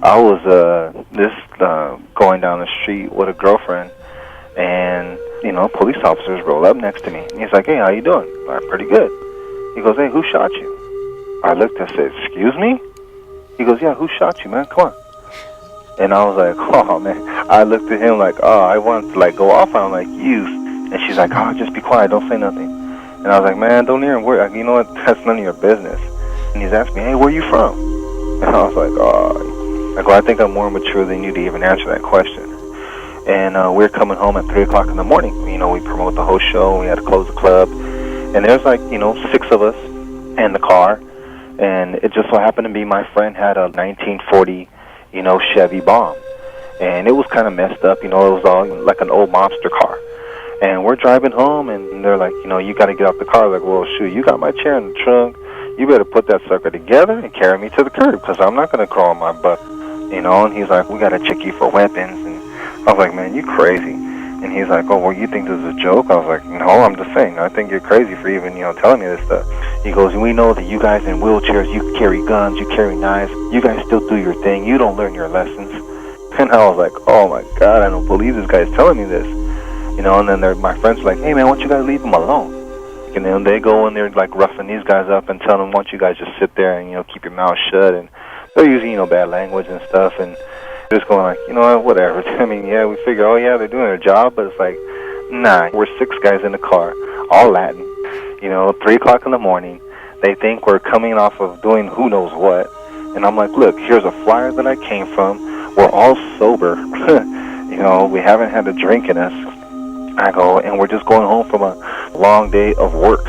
I was going down the street with a girlfriend, and police officers roll up next to me. And he's like, "Hey, how you doing?" "I'm pretty good." He goes, "Hey, who shot you?" I looked and said, "Excuse me?" He goes, "Yeah, who shot you, man? Come on." And I was like, "Oh man." I looked at him like, "Oh, I wanted to go off on him like you." And she's like, "Oh, just be quiet, don't say nothing." And I was like, "Man, don't even worry. You know what? That's none of your business." And he's asking me, "Hey, where you from?" And I was like, "Oh." I think I'm more mature than you to even answer that question. And we're coming home at 3 o'clock in the morning. We promote the whole show. We had to close the club. And there's 6 of us in the car. And it just so happened to be my friend had a 1940, Chevy Bomb. And it was kind of messed up. It was all like an old mobster car. And we're driving home, and they're like, "You got to get off the car." Like, "Well, shoot, you got my chair in the trunk. You better put that sucker together and carry me to the curb, because I'm not going to crawl on my butt." And he's like, "We got to check you for weapons." And I was like, "Man, you crazy." And he's like, "Oh, well, you think this is a joke?" I was like, "No, I'm just saying. I think you're crazy for even, telling me this stuff." He goes, "We know that you guys in wheelchairs, you carry guns, you carry knives. You guys still do your thing. You don't learn your lessons." And I was like, "Oh, my God, I don't believe this guy's telling me this." And then my friends are like, "Hey, man, why don't you guys leave him alone?" And then they go in there roughing these guys up and tell them, "Why don't you guys just sit there and, keep your mouth shut?" And they're using, bad language and stuff. And just going like, whatever. I mean, yeah, we figure, oh, yeah, they're doing their job. But it's like, nah, we're 6 guys in the car, all Latin, 3 o'clock in the morning. They think we're coming off of doing who knows what. And I'm like, "Look, here's a flyer that I came from. We're all sober. We haven't had a drink in us." I go, "And we're just going home from a long day of work."